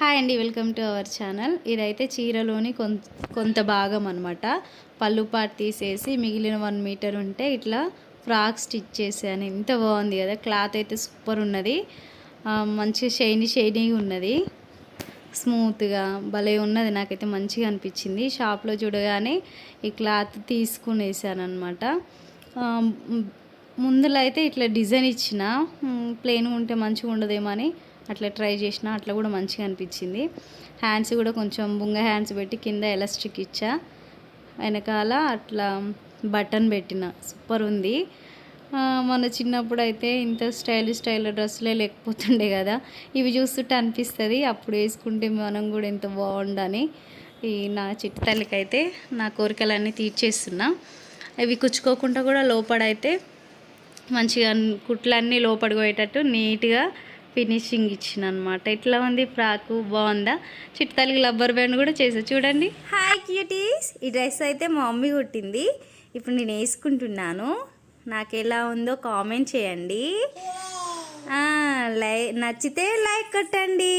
Hi అండి, welcome to our channel. ఇదైతే చీరలోని కొంత భాగం అనమాట. పళ్ళు పాటు తీసేసి మిగిలిన 1 మీటర్ ఉంటే ఇట్లా ఫ్రాక్ స్టిచ్ చేశాను. ఎంత బాగుంది కదా, క్లాత్ అయితే సూపర్ ఉన్నది. మంచి షైనీగా ఉన్నది, స్మూత్గా భలే ఉన్నది. నాకైతే మంచిగా అనిపించింది. షాప్లో చూడగానే ఈ క్లాత్ తీసుకునేసాను అనమాట. ముందులో అయితే ఇట్లా డిజైన్ ఇచ్చిన, ప్లెయిన్గా ఉంటే మంచిగా ఉండదేమో అని అట్లా ట్రై చేసిన. అట్లా కూడా మంచిగా అనిపించింది. హ్యాండ్స్ కూడా కొంచెం బుంగ హ్యాండ్స్ పెట్టి కింద ఎలాస్టిక్ ఇచ్చా, వెనకాల అట్లా బటన్ పెట్టిన. సూపర్ ఉంది. మన చిన్నప్పుడు అయితే ఇంత స్టైల్ డ్రెస్సులే లేకపోతుండే కదా. ఇవి చూస్తుంటే అనిపిస్తుంది అప్పుడు వేసుకుంటే మనం కూడా ఎంత బాగుండని. ఈ నా చిట్టి తల్లికి అయితే నా కోరికలన్నీ తీర్చేస్తున్నా. ఇవి కుచ్చుకోకుండా కూడా లోపడైతే మంచిగా కుట్లన్నీ లోపడికి పోయేటట్టు నీట్గా ఫినిషింగ్ ఇచ్చిన అనమాట. ఇట్లా ఉంది ఫ్రాకు, బాగుందా? చిట్టి తల్లికి రబ్బర్ బ్యాండ్ కూడా చేసా చూడండి. హాయ్ క్యూటీస్, ఈ డ్రెస్ అయితే మా మమ్మీ కుట్టింది. ఇప్పుడు నేను వేసుకుంటున్నాను. నాకు ఎలా ఉందో కామెంట్ చేయండి. నచ్చితే లైక్ కొట్టండి.